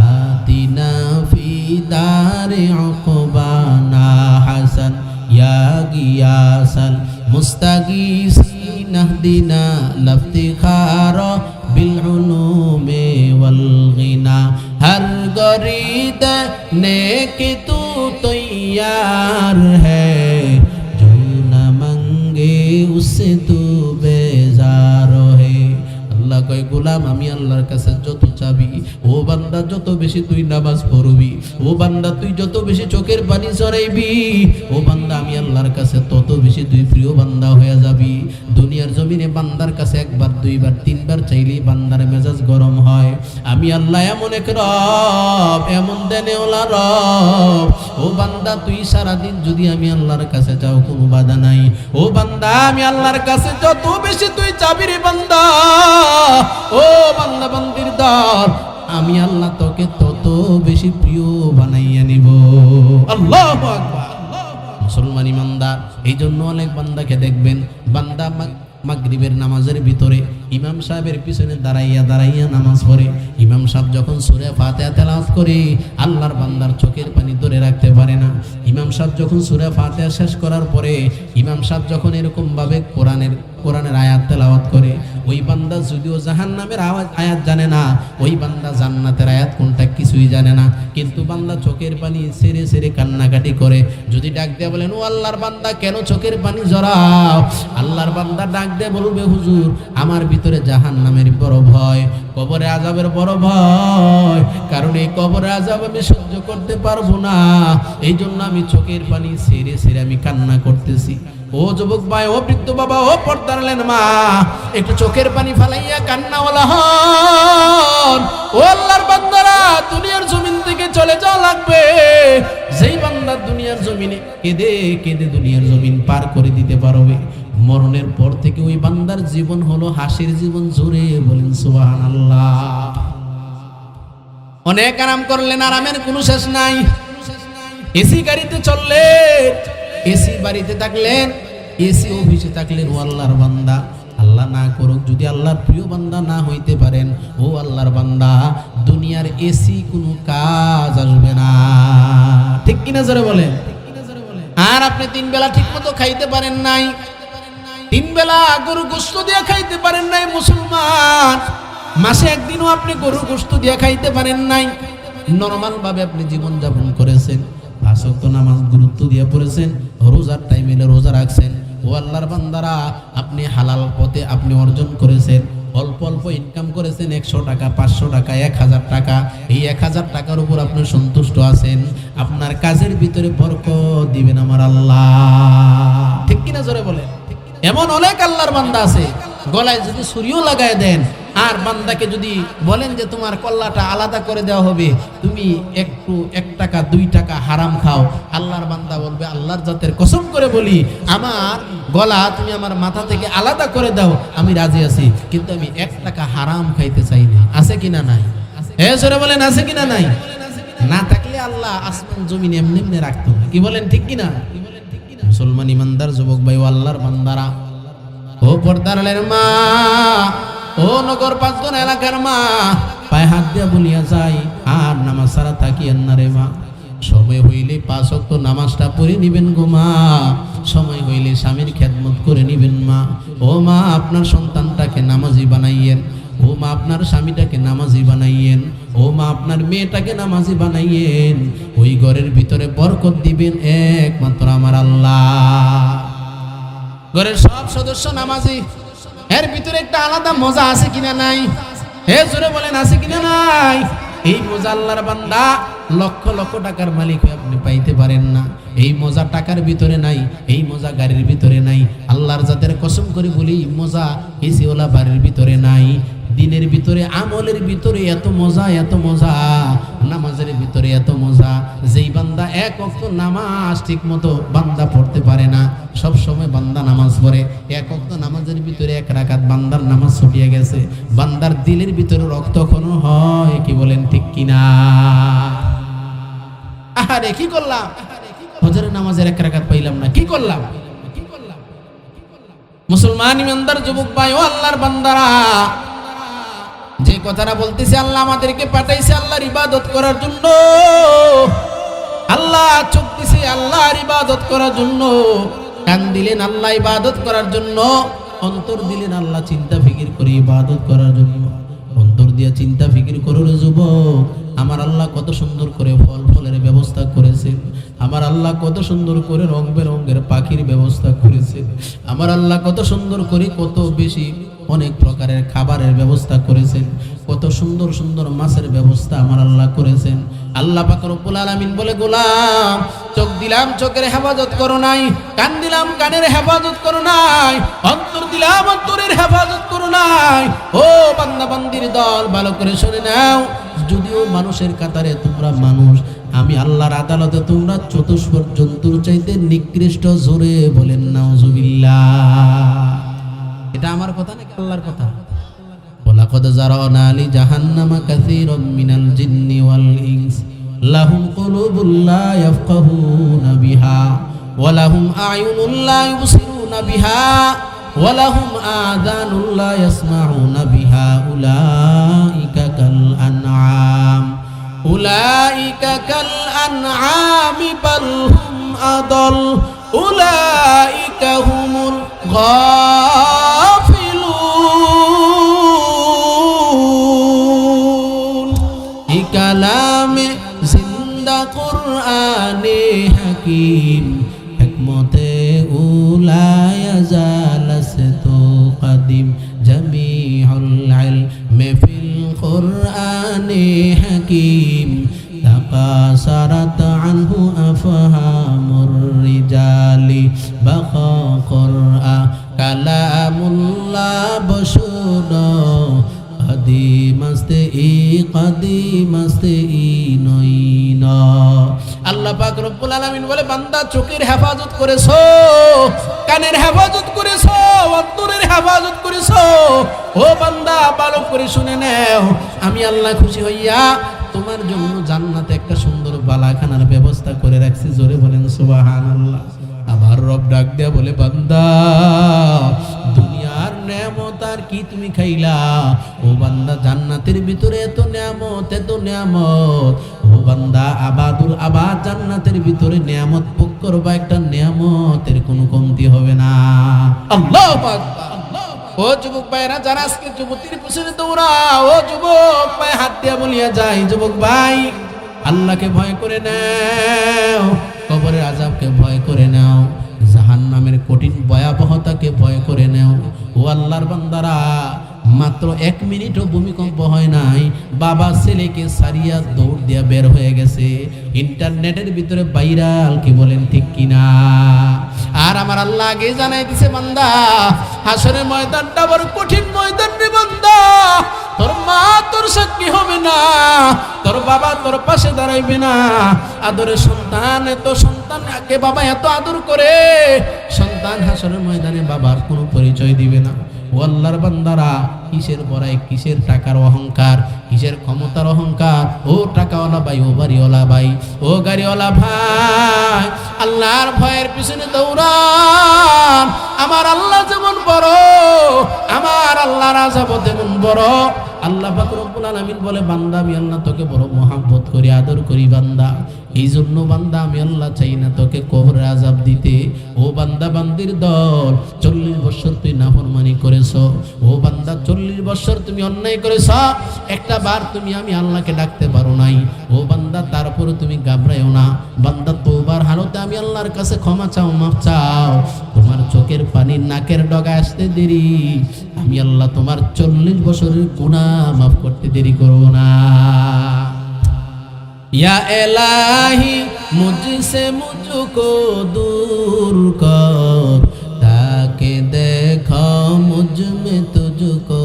আতিনা ফি দারে উকবা না হাসান, ইয়া গিয়াসাল মুস্তাগীসিন আহদিনা লাফতিখার বিল উলুমি ওয়াল গিনা, হর গরিদ নেকি তু तैयार है, जो न मांगे उससे तू बेजार है। আল্লাহ কয় গোলাম আমি আল্লাহর কাছে যত চাবি, ও বান্দা যত বেশি তুই নামাজ পড়বি, ও বান্দা তুই যত বেশি চোখের পানি ঝরাইবি, ও বান্দা আমি আল্লাহর কাছে তত বেশি তুই প্রিয় বান্দা হয়ে যাবি। দুনিয়ার জমিনে বান্দার কাছে একবার দুইবার তিনবার চাইলেই বান্দার মেজাজ গরম হয়। আমি আল্লাহ এমন এক রব, এমন দেনেওয়ালা রব। ও বান্দা তুই সারাদিন যদি আমি আল্লাহর কাছে যাও কোনো বাধা নাই। ও বান্দা আমি আল্লাহর কাছে যত বেশি তুই চাবি রে বান্দা, ও বান্দা বান্দির দল, আমি আল্লাহ তোকে তত বেশি প্রিয় বানাইয়া নিব। আল্লাহু আকবার। মুসলমান ইমানদার, এই জন্য অনেক বান্দাকে দেখবেন বান্দা মাগরিবের নামাজের ভিতরে ইমাম সাহেবের পিছনে দাঁড়াইয়া দাঁড়াইয়া নামাজ পড়ে। ইমাম সাহেব যখন সূরা ফাতিহা তেলাওয়াত করে আল্লাহর বান্দার চোখের পানি ধরে রাখতে পারে না। ইমাম সাহেব যখন সূরা ফাতিহা শেষ করার পরে ইমাম সাহেব যখন এরকম ভাবে কোরআনের আয়াত তেলাওয়াত করে, ওই বান্দা যদিও জাহান্নামের আয়াত জানে না, ওই বান্দা জান্নাতের আয়াত কোনটা কিছুই জানে না, কিন্তু বান্দা চোখের পানি ছেড়ে ছেড়ে কান্নাকাটি করে। যদি ডাক দিয়ে বলেন ও আল্লাহর বান্দা কেন চোখের পানি জড়াও, আল্লাহর বান্দা ডাক দিয়ে বলবে হুজুর আমার ভিতরে জাহান্নামের বড় ভয়, কবরে আযাবের বড় ভয়, কারণ এই কবরে আযাব আমি সহ্য করতে পারবো না, এই জন্য আমি চোখের পানি ছেড়ে ছেড়ে আমি কান্না করতেছি। ও যুবক ভাই, ও বৃদ্ধ বাবা, ও পর্দার মা, একটু চোখের পানি ফালাইয়া কান্নাওয়ালা হন। ও আল্লাহর বান্দারা, দুনিয়ার জমিন থেকে চলে যাওয়া লাগবে। যেই বান্দা দুনিয়ার জমিনে কেঁদে কেঁদে দুনিয়ার জমিন পার করে দিতে পারবে, মরণের পর থেকে ওই বান্দার জীবন হলো হাসির জীবন। জোরে বলেন সুবহানাল্লাহ। অনেক আরাম করলেন, আরামের কোনো শেষ নাই। এসি গাড়িতে চললেন, এসি বাড়িতে থাকলেন, এসি অফিসে থাকলেন। ও আল্লাহর বান্দা, আল্লাহ না করুক যদি আল্লাহর প্রিয় বান্দা না হইতে পারেন, ও আল্লাহর বান্দা দুনিয়ার এসি কোনো কাজ আসবে না। ঠিক কিনা জোরে বলেন? আর আপনি তিন বেলা ঠিক মতো খাইতে পারেন নাই, তিন বেলা গরু গোশত দিয়ে খাইতে পারেন নাই মুসলমান, মাসে একদিনও আপনি গরু গোশত দিয়ে খাইতে পারেন নাই, নরমাল ভাবে আপনি জীবন যাপন করেছেন, পাঁচ ওয়াক্ত নামাজ গুরুত্ব দিয়ে পড়েছেন, রোজার টাইমে রোজা রাখছেন। ও আল্লাহর বান্দারা, আপনি হালাল পথে আপনি অর্জন করেছেন, অল্প অল্প ইনকাম করেছেন, 100 টাকা 500 টাকা 1000 টাকা, এই 1000 টাকার উপর আপনি সন্তুষ্ট আছেন। আপনার কাজের ভিতরে বরকত দিবেন আমার আল্লাহ। ঠিক কিনা জোরে বলেন? এমন অনেক আল্লাহর বান্দা আছে, গলায় যদি ছুরিও লাগায় দেন আর বান্দাকে যদি বলেন যে তোমার কল্লাটা আলাদা করে দেওয়া হবে, তুমি একটু 1 টাকা 2 টাকা হারাম খাও, আল্লাহর বান্দা বলবে আল্লাহর জাতের কসম করে বলি আমার গলা তুমি আমার মাথা থেকে আলাদা করে দাও, আমি রাজি আছি, কিন্তু আমি 1 টাকা হারাম খাইতে চাই না। আছে কিনা নাই? সরে বলেন আছে কিনা নাই? না থাকলে আল্লাহ আসমান জমিন এমনি এমনি রাখতো না। কি বলেন ঠিক কিনা? মুসলমান ইমানদার যুবক ভাই ও আল্লাহর বান্দারা, ও পর্দার মা, ও নগর 5 জন এলাকার মা, পায়ে হাত দিয়া বলিয়া যাই আর নামাজ ছাড়া থাকিয়েন না রে মা। সময় হইলে 5 ওয়াক্ত নামাজটা পড়ে নিবেন গো মা, সময় হইলে স্বামীর খেদমত করে নিবেন মা। ও মা আপনার সন্তানটাকে নামাজি বানাইয়েন, ও মা আপনার স্বামীটাকে নামাজি বানাইয়েন, ও মা আপনার মেয়েটাকে নামাজি বানাইয়েন। ওই ঘরের ভিতরে বরকত দিবেন একমাত্র আমার আল্লাহ। ঘরের সব সদস্য নামাজি, এর ভিতরে একটা আলাদা মজা আছে কিনা নাই? জোরে বলেন আছে কিনা নাই? এই মজা আল্লাহর বান্দা লক্ষ লক্ষ টাকার মালিক হয়ে আপনি পাইতে পারেন না। এই মজা টাকার ভিতরে নাই, এই মজা গাড়ির ভিতরে নাই। আল্লাহর জাতের কসম করে বলি মজা এসিওয়ালা বাড়ির ভিতরে নাই। দিনের ভিতরে আমলের ভিতরে এত মজা, এত মজা, নামাজের ভিতরে এত মজা। যেই বান্দা 1 ওয়াক্ত নামাজ ঠিক মতো বান্দা পড়তে পারে না, সব সময় বান্দা নামাজ পড়ে, 1 ওয়াক্ত নামাজের ভিতরে 1 রাকাত বান্দার নামাজ ছুটিয়ে গেছে, বান্দার দিলের ভিতরে রক্তক্ষরণ হয়। কি বলেন ঠিক কিনা? আরে কি করলাম, ফজরের নামাজের 1 রাকাত পাইলাম না, কি করলাম? মুসলমান ইমানদার যুবক ভাই ও আল্লাহর বান্দারা, যে কথাটা বলতেছি আল্লাহ আমাদেরকে পাঠাইছে আল্লাহর ইবাদত করার জন্য। আল্লাহ চোখ দিছে আল্লাহর ইবাদত করার জন্য, কান দিলেন আল্লাহ ইবাদত করার জন্য, অন্তর দিলেন আল্লাহ চিন্তা ফিকির করে ইবাদত করার জন্য। অন্তর দিয়া চিন্তা ফিকির করো রে যুবক, আমার আল্লাহ কত সুন্দর করে ফল ফলের ব্যবস্থা করেছেন, আমার আল্লাহ কত সুন্দর করে রং বেরঙের পাখির ব্যবস্থা করেছেন, আমার আল্লাহ কত সুন্দর করে কত বেশি অনেক প্রকারের খাবারের ব্যবস্থা করেছেন, কত সুন্দর সুন্দর মাছের ব্যবস্থা আমার আল্লাহ করেছেন। আল্লাহ পাক রব্বুল আলামিন বলে, গোলাম চোখ দিলাম চোখের হেফাজত করো নাই, কান দিলাম কানের হেফাজত করো নাই, অন্তর দিলাম অন্তরের হেফাজত করো নাই। ও বান্দা বান্দির দল, ভালো করে শুনে নাও, যদিও মানুষের কাতারে তোমরা মানুষ, আমি আল্লাহর আদালতে তোমরা চতুষ্পদ জন্তুর চাইতে নিকৃষ্ট। জোরে বলেন নাউজুবিল্লাহ। এটা আমার কথা নাকি আল্লাহর কথা? ওয়ালাকাদ যারানা লি জাহান্নামা কাসীরাম মিনাল জিন্নি ওয়াল ইনস লাহুম কুলুবুন লা ইয়াফকাহুনা বিহা ওয়া লাহুম আ'য়ুনুন লা ইউবসিরুনা বিহা ওয়া লাহুম আযানুন লা ইয়াসমাউনা বিহা উলাইকা কাল আনআম বাল হুম আদল উলাইকা হুমুল গাফিলুন। এই কালামে জিন্দা কুরআনে হাকিম হিকমতে উলায়া জালাসতু কদিম জামিউল ইলমি ফিল কুরআনে হাকিম তাকাসারাত আনহু আফহামুর রিজালি বাকা কুরআন কালামুল্লাহ বশুদ কদিমাস্তে ইনইন। আল্লাহ পাক রব্বুল আলামিন বলে, বান্দা চোখের হেফাজত করেছো, কানের হেফাজত করেছো, অন্তরের হেফাজত করেছো। ও বান্দা ভালো করে শুনে নাও, আমি আল্লাহ খুশি হইয়া তোমার জন্য জান্নাতে একটা সুন্দর বালাখানার ব্যবস্থা করে রাখছি। জোরে বলেন সুবহানাল্লাহ। আমার রব ডাক দেয়া বলে, বান্দা দুনিয়ার নেয়ামত আর কি তুমি খাইলা? ও বান্দা জান্নাতের ভিতরে এত নেয়ামত, এত নেয়ামত। ও বান্দা আবাদুল আবাদ জান্নাতের ভিতরে নেয়ামত ভোগ করবা, একটা নেয়ামতের কোনো কমতি হবে না। আল্লাহু আকবার। ও যুবক ভাইরা যারা আজকে যুবতীর পিছনে দৌড়াও, ও যুবক ভাই হাত দিয়া বলিয়া যায়, যুবক ভাই আল্লাহকে ভয় করে নাও, কবরের আযাবকে ভয় করে নাও, জাহান্নামের কঠিন ভয়াবহতাকে ভয় করে নাও। ও আল্লাহর বান্দারা, মাত্র 1 মিনিটও ভূমিকম্প হয় নাই, বাবা ছেলেকে সারিয়া দৌড় দিয়া বের হয়ে গেছে। ইন্টারনেটের ভিতরে ভাইরাল, কি বলেন ঠিক কিনা? আর আমার আল্লাহ আগে জানাই দিছে, বান্দা হাসরের ময়দানটা বড় কঠিন ময়দান রে বান্দা। তোর মা তোর সাক্ষী হবে না, তোর বাবা তোর পাশে দাঁড়াইবে না। আদরের সন্তান, এত সন্তানকে বাবা এত আদর করে, সন্তান হাসরের ময়দানে বাবার কোনো পরিচয় দিবে না। ও আল্লাহর বান্দারা, কিসের বড়াই, কিসের টাকার অহংকার, কিসের ক্ষমতার অহংকার? ও টাকাওয়ালা ভাই, ও বাড়িওয়ালা ভাই, ও গাড়িওয়ালা ভাই, আল্লাহর ভয়ের পিছনে দৌড়ান। আমার আল্লাহ যেমন বড়, আমার আল্লাহর আযাব তেমন বড়। আল্লাহ পাক রব্বুল আলামিন বলে, বান্দা আমি আল্লাহ তোকে বড় মহব্বত করি, আদর করি বান্দা। এই জন্য বান্দা আমি আল্লাহ চাই না তোকে কবরের আযাব দিতে। ও বান্দা বান্দির দল, 40 বছর তুই নাফরমানি করেছ। ও বান্দা 40 বছর তুমি অন্যায় করেছ, একটা বার তুমি আমি আল্লাহকে ডাকতে পারো নাই। ও বান্দা তারপরে তুমি ঘাবড়াইও না বান্দা, তওবার হালতে আমি আল্লাহর কাছে ক্ষমা চাও, মাফ চাও। তোমার চোখের পানি নাকের ডগায় আসতে দেরি, আমি আল্লাহ তোমার 40 বছরের গুনাহ মাফ করতে দেরি করব না। या इलाही मुझसे मुझको दूर कर, ताकि देखो मुझ में तुझको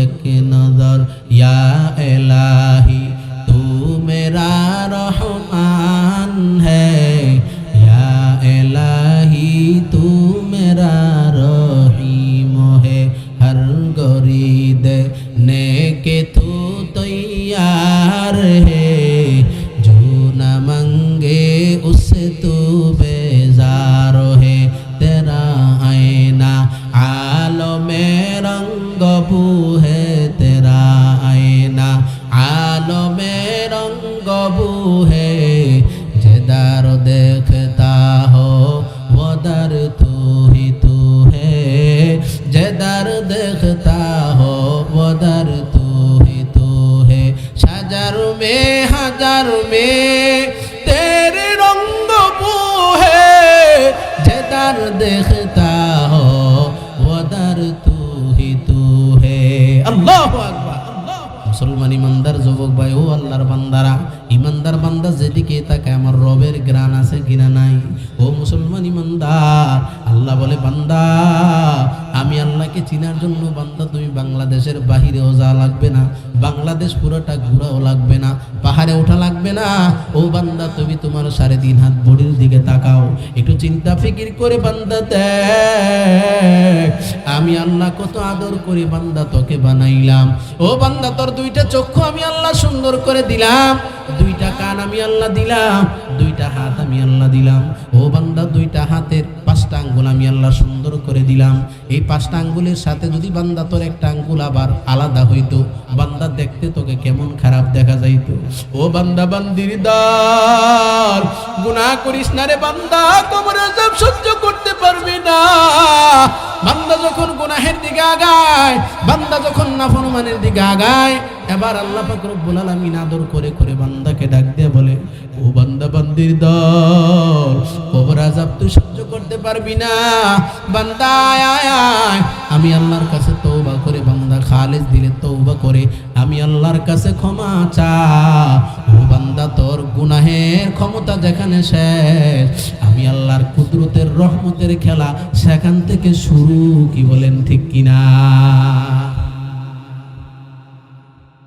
एक नजर। या इलाही तू मेरा रहमान है, या इलाही तू मेरा रहीम है। हर गरी देने के तू तैयार है, मंगे उससे तू बेजार है। तेरा आईना आलमे रंग बू है, तेरा आईना आलमे रंग बू है। जिधर देखता हो वो दर तू ही तू है, जिधर देखता हो वो दर तू ही तू है। शजर में हजार में तेरे रंग बू है जिधर देखता हो उधर तू ही तू है अल्लाहु अकबर मुसलमान ईमानदार যুবক ভাই ও আল্লাহর বান্দারা ইমানদার বান্দা যেদিকে তাকায় আমার রবের গ্রাণ আছে কিনা নাই ও মুসলমান ইমানদার আল্লাহ বলে বান্দা আমি আল্লাহকে চিনার জন্য বান্দা তুমি বাংলাদেশের বাহিরেও যাওয়া লাগবে না বাংলাদেশ পুরোটা ঘোরাও লাগবে না পাহাড়ে ওঠা লাগবে না ও বান্দা তুমি তোমার 3.5 হাত বডির দিকে তাকাও একটু চিন্তা ফিকির করে বান্দা দেখ আমি আল্লাহ কত আদর করে বান্দা তোকে বানাইলাম ও বান্দা তোর দুইটা চক্ষু আমি আল্লাহ সুন্দর করে দিলাম দুইটা কান আমি আল্লাহ দিলাম দুইটা হাত আমি আল্লাহ দিলাম ও বান্দা দুইটা হাতের 5টা আঙ্গুল আমি আল্লাহ সুন্দর করে দিলাম এই 5টা আঙ্গুলের সাথে যদি বান্দা তোর একটা আঙ্গুল আবার আলাদা হইতো বান্দা দেখতে তোকে কেমন খারাপ দেখা যাইতো ও বান্দা বান্দির দল গুনাহ করিস না রে বান্দা কবর আযাব সহ্য করতে পারবি না বান্দা যখন গুনাহের দিকে আগায় বান্দা যখন নাফরমানের দিকে আগায় এবার আল্লাহ পাক রব্বুল আলামিন আদর করে করে বান্দাকে ডাক দিয়ে বলে ও বান্দা বান্দির দল কবর আযাব তুই সহ্য করতে পারবি না বান্দা আয় আয় আয় আমি আল্লাহর কাছে তওবা করে বান্দা খালিস দিলে তওবা করে আমি আল্লাহর কাছে ক্ষমা চা ও বান্দা তোর গুনাহের ক্ষমতা যেখানে শেষ আমি আল্লাহর কুদরতের রহমতের খেলা সেখান থেকে শুরু কি বলেন ঠিক কিনা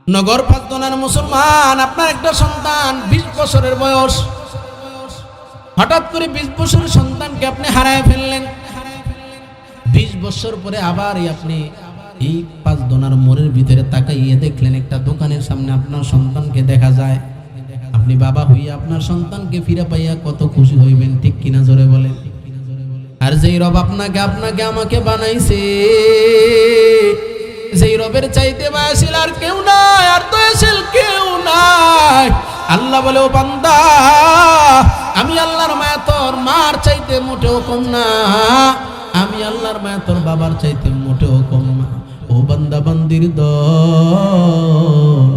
নগর পাঁচদনার মুসলমান আপনার একটা সন্তান 20 বছরের বয়স হঠাৎ করে 20 বছরের সন্তানকে আপনি হারায় ফেললেন 20 বছর পরে আবার আপনি এই পাঁচদনার মোড়ের ভিতরে তাকাইয়ে দেখলেন একটা দোকানের সামনে আপনার সন্তানকে দেখা যায় আপনি বাবা হইয়া আপনার সন্তানকে ফিরে পাইয়া কত খুশি হইবেন ঠিক কিনা জোরে বলেন আর যেই রব আপনাকে আমাকে বানাইছে যেই রবের চাইতে মায়াশীল আর কেউ নাই আর দয়াশীল কেউ নাই আল্লাহ বলে ও বান্দা আমি আল্লাহর মায়া তোর মার চাইতে মোটেও কম না আমি আল্লাহর মায়া তোর বাবার চাইতে মোটেও কম না ও বান্দা বান্দির দল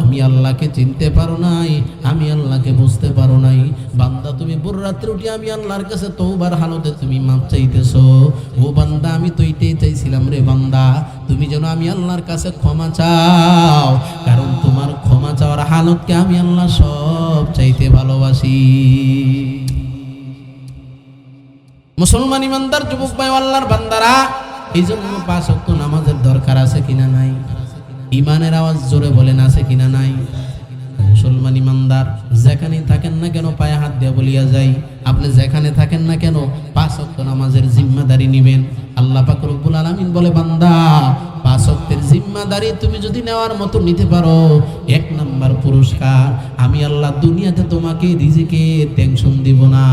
আমি আল্লাহকে চিনতে পারো নাই আমি আল্লাহকে বুঝতে পারো নাই বান্দা তুমি ভোর রাত্রে উঠে আমি আল্লাহর কাছে তওবার হালতে তুমি মাপ চাইতেছো ও বান্দা আমি তো এটাই চাইছিলাম রে বান্দা তুমি যেন আমি আল্লাহর কাছে ক্ষমা চাও কারণ তোমার ক্ষমা চাওয়ার হালতকে আমি আল্লাহ সব চাইতে ভালোবাসি মুসলমান ইমানদার যুবক ভাই আল্লাহর বান্দারা এই জন্য 5 ওয়াক্ত নামাজের দরকার আছে কিনা নাই ইমানের আওয়াজ জোরে বলেন আছে কিনা নাই মুসলমান ইমানদার যেখানেই থাকেন না কেন পায়ে হাত দিয়ে বলিয়া যাই আপনি যেখানে থাকেন না কেন 5 ওয়াক্ত নামাজের জিম্মাদারি নেবেন আল্লাহ পাক রব্বুল আলামিন বলে বান্দা 5 ওয়াক্তের জিম্মাদারি তুমি যদি নেওয়ার মতো নিতে পারো 1 নাম্বার পুরস্কার আমি আল্লাহ দুনিয়াতে তোমাকে রিজিকের টেনশন দিব না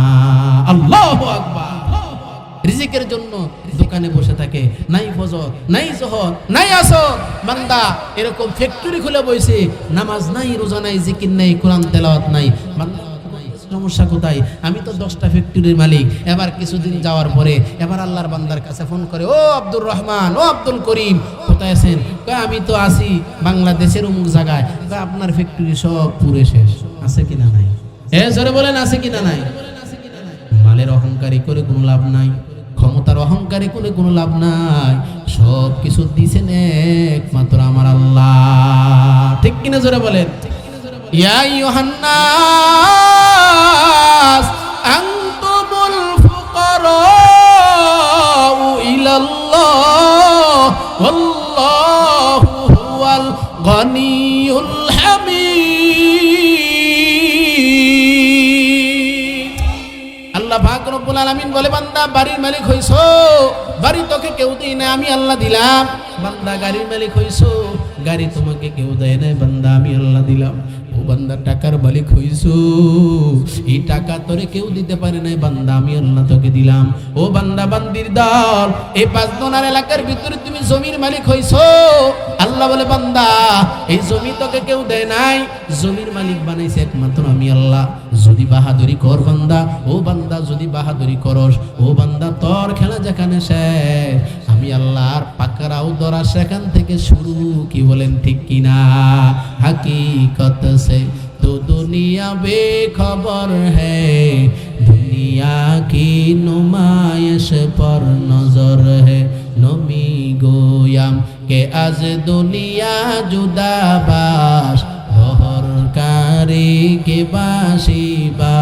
আল্লাহু আকবার রিজিকের জন্য দোকানে বসে থাকে নাই ফজর নাই জোহর নাই আসর বান্দা এরকম ফ্যাক্টরি খুলে বসে নামাজ নাই রোজা নাই জিকির নাই কোরআন তেলাওয়াত নাই বান্দা সমস্যা কোথায় আমি তো 10টা ফ্যাক্টরির মালিক এবার কিছুদিন যাওয়ার পরে এবার আল্লাহর বান্দার কাছে ফোন করে ও আব্দুর রহমান ও আব্দুল করিম কোথায় আছেন কয় আমি তো আছি বাংলাদেশের অমুক জায়গায় কয় আপনার ফ্যাক্টরি সব পুরো শেষ আছে কিনা নাই জোরে বলেন আছে কিনা নাই মালের অহংকারী করে কোনো লাভ নাই ক্ষমতার অহংকারে কোনো লাভ নাই সব কিছু দিয়েছেন একমাত্র আমার আল্লাহ ঠিক কিনা জোরে বলেন ইয়া আইয়ুহান নাস আনতুমুল ফুকারাউ ইলাল্লাহ ওয়াল্লাহু হুয়াল গনিয়ুল হামিদ আল্লাহ পাক রব্বুল আলামিন বলে বান্দা বাড়ির মালিক হইছো বাড়ি তোকে কেউ দেয় না আমি আল্লাহ দিলাম বান্দা গাড়ির মালিক হইছো গাড়ি তোমাকে কেউ দেয় না বান্দা আমি আল্লাহ দিলাম ও বান্দা টাকার মালিক হইছো এই টাকা তোরে কেউ দিতে পারে না বান্দা আমি আল্লাহ তোকে দিলাম ও বান্দা বান্দির দল এই 5 দোনার এলাকার ভিতরে তুমি জমির মালিক হইছো আল্লাহ বলে বান্দা এই জমি তোকে কেউ দেয় নাই জমির মালিক বানাইছে একমাত্র আমি আল্লাহ যদি বাহাদুরি কর বান্দা ও বান্দা যদি বাহাদুরি করস ও বান্দা তোর খেলা যেখানে শেষ আমি আল্লাহর পাকড়াও ধরা সেখান থেকে শুরু কি বলেন ঠিক কিনা হাকিকত সে তো दुनिया बेखबर है, दुनिया की नुमाइश पर नजर है। नबी गोयाम के आज दुनिया जुदाबास, बहरकारी के बासी बा